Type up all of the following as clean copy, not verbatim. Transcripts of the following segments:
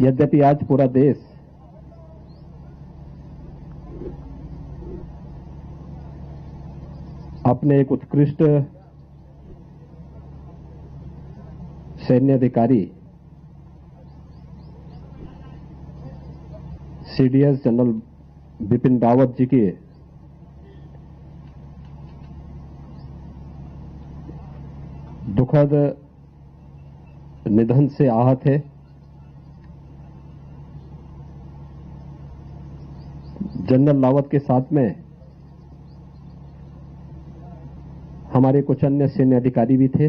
यद्यपि आज पूरा देश अपने एक उत्कृष्ट सैन्य अधिकारी सीडीएस जनरल बिपिन रावत जी के दुखद निधन से आहत है। जनरल रावत के साथ में हमारे कुछ अन्य सैन्य अधिकारी भी थे,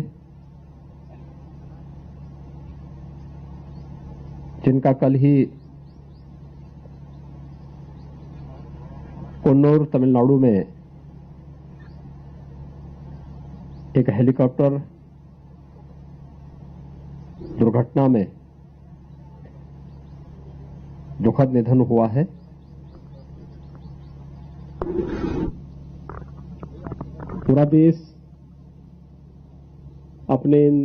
जिनका कल ही कन्नौर तमिलनाडु में एक हेलीकॉप्टर दुर्घटना में दुखद निधन हुआ है। पूरा देश अपने इन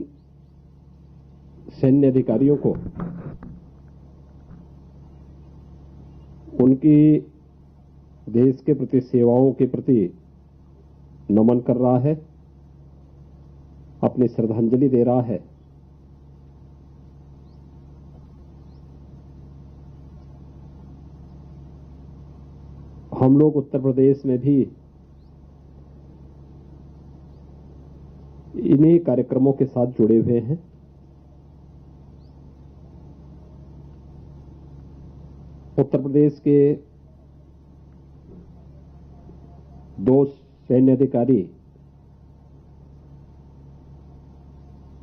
सैन्य अधिकारियों को उनकी देश के प्रति सेवाओं के प्रति नमन कर रहा है, अपनी श्रद्धांजलि दे रहा है। हम लोग उत्तर प्रदेश में भी इन्हीं कार्यक्रमों के साथ जुड़े हुए हैं। उत्तर प्रदेश के दो सैन्य अधिकारी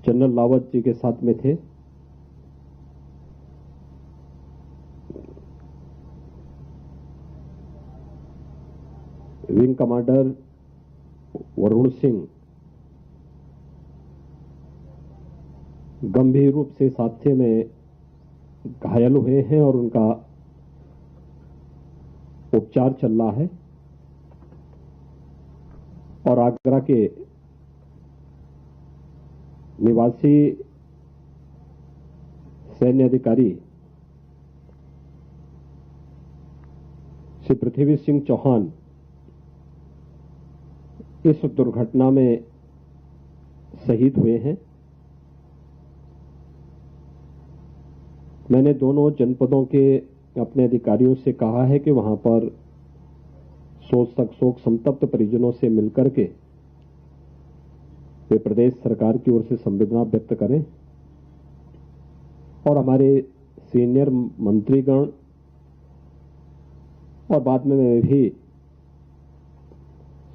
जनरल रावत जी के साथ में थे। विंग कमांडर वरुण सिंह गंभीर रूप से साथी में घायल हुए हैं और उनका उपचार चल रहा है। और आगरा के निवासी सैन्य अधिकारी श्री पृथ्वी सिंह चौहान इस दुर्घटना में शहीद हुए हैं। मैंने दोनों जनपदों के अपने अधिकारियों से कहा है कि वहां पर शोक संतप्त परिजनों से मिलकर के वे प्रदेश सरकार की ओर से संवेदना व्यक्त करें और हमारे सीनियर मंत्रीगण और बाद में मैं भी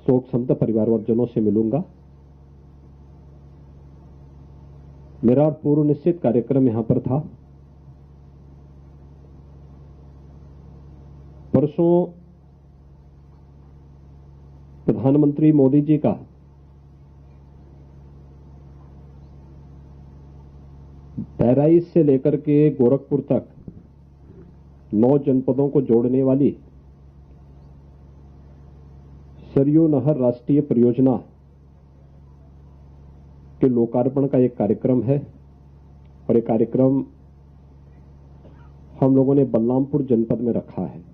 शोक संतप्त परिवारजनों से मिलूंगा। मेरा पूर्व निश्चित कार्यक्रम यहां पर था। परसों प्रधानमंत्री मोदी जी का बहराइच से लेकर के गोरखपुर तक 9 जनपदों को जोड़ने वाली सरयू नहर राष्ट्रीय परियोजना के लोकार्पण का एक कार्यक्रम है और ये कार्यक्रम हम लोगों ने बलरामपुर जनपद में रखा है।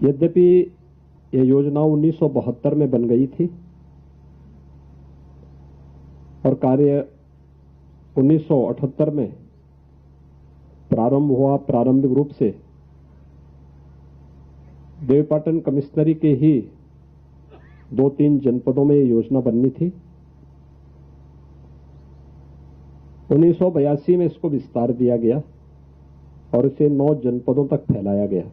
यद्यपि यह योजना 1972 में बन गई थी और कार्य 1978 में प्रारंभ हुआ। प्रारंभिक रूप से देवपाटन कमिश्नरी के ही 2-3 जनपदों में यह योजना बननी थी। 1982 में इसको विस्तार दिया गया और इसे 9 जनपदों तक फैलाया गया।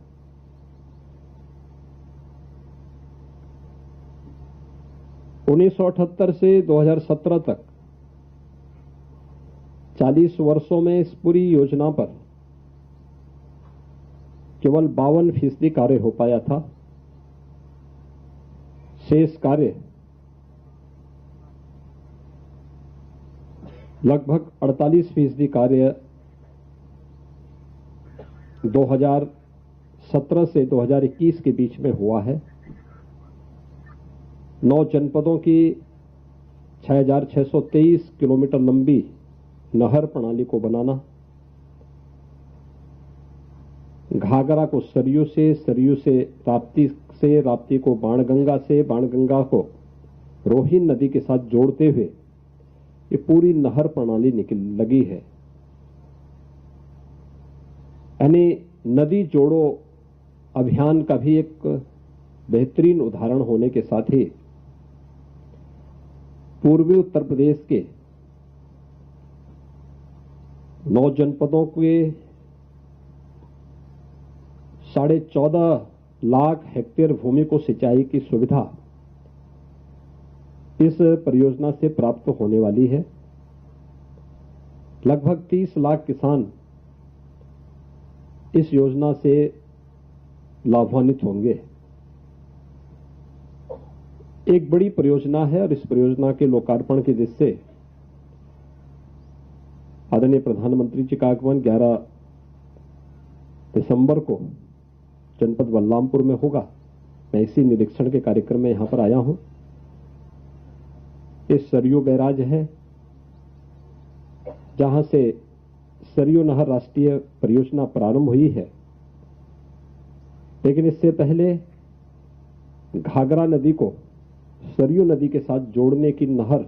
1978 से 2017 तक 40 वर्षों में इस पूरी योजना पर केवल 52% कार्य हो पाया था। शेष कार्य लगभग 48% कार्य 2017 से 2021 के बीच में हुआ है। 9 जनपदों की 6,623 किलोमीटर लंबी नहर प्रणाली को बनाना, घाघरा को सरयू से, सरयू से, राप्ती को बाणगंगा से, बाणगंगा को रोहिन नदी के साथ जोड़ते हुए ये पूरी नहर प्रणाली लगी है। यानी नदी जोड़ो अभियान का भी एक बेहतरीन उदाहरण होने के साथ ही पूर्वी उत्तर प्रदेश के 9 जनपदों के 14.5 लाख हेक्टेयर भूमि को सिंचाई की सुविधा इस परियोजना से प्राप्त होने वाली है। लगभग 30 लाख किसान इस योजना से लाभान्वित होंगे। एक बड़ी परियोजना है और इस परियोजना के लोकार्पण के जिससे आदरणीय प्रधानमंत्री जी का आगमन 11 दिसंबर को जनपद बलरामपुर में होगा। मैं इसी निरीक्षण के कार्यक्रम में यहां पर आया हूं। इस सरयू बैराज है जहां से सरयू नहर राष्ट्रीय परियोजना प्रारंभ हुई है, लेकिन इससे पहले घाघरा नदी को सरयू नदी के साथ जोड़ने की नहर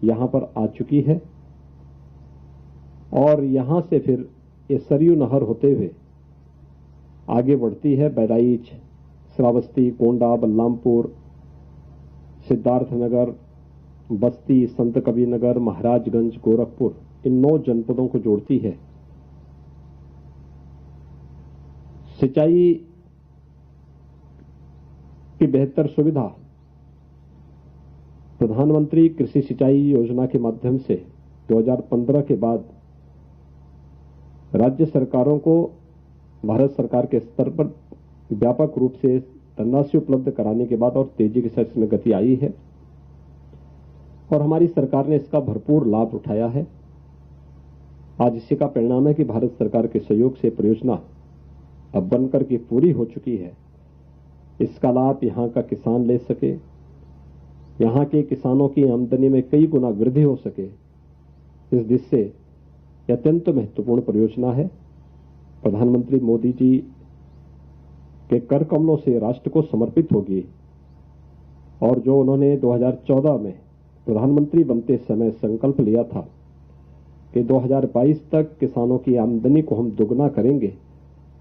यहां पर आ चुकी है और यहां से फिर ये सरयू नहर होते हुए आगे बढ़ती है। बहराइच, श्रावस्ती, कोंडा, बलरामपुर, सिद्धार्थनगर, बस्ती, संत कबीरनगर, महाराजगंज, गोरखपुर, इन 9 जनपदों को जोड़ती है। सिंचाई की बेहतर सुविधा प्रधानमंत्री कृषि सिंचाई योजना के माध्यम से 2015 के बाद राज्य सरकारों को भारत सरकार के स्तर पर व्यापक रूप से धनराशि उपलब्ध कराने के बाद और तेजी के साथ इसमें गति आई है और हमारी सरकार ने इसका भरपूर लाभ उठाया है। आज इसी का परिणाम है कि भारत सरकार के सहयोग से परियोजना अब बनकर के पूरी हो चुकी है। इसका लाभ यहां का किसान ले सके, यहां के किसानों की आमदनी में कई गुना वृद्धि हो सके, इस दिशा से यह अत्यंत महत्वपूर्ण परियोजना है। प्रधानमंत्री मोदी जी के कर कमलों से राष्ट्र को समर्पित होगी और जो उन्होंने 2014 में प्रधानमंत्री बनते समय संकल्प लिया था कि 2022 तक किसानों की आमदनी को हम दुगना करेंगे,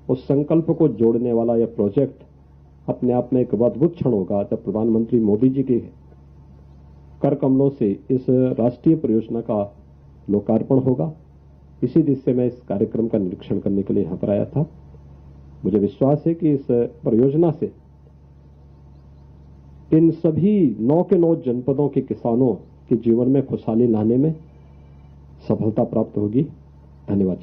उस संकल्प को जोड़ने वाला यह प्रोजेक्ट अपने आप में एक अद्भुत क्षण होगा जब प्रधानमंत्री मोदी जी के कर कमलों से इस राष्ट्रीय परियोजना का लोकार्पण होगा। इसी दिशा से मैं इस कार्यक्रम का निरीक्षण करने के लिए यहां पर आया था। मुझे विश्वास है कि इस परियोजना से इन सभी 9 के 9 जनपदों के किसानों के जीवन में खुशहाली लाने में सफलता प्राप्त होगी। धन्यवाद।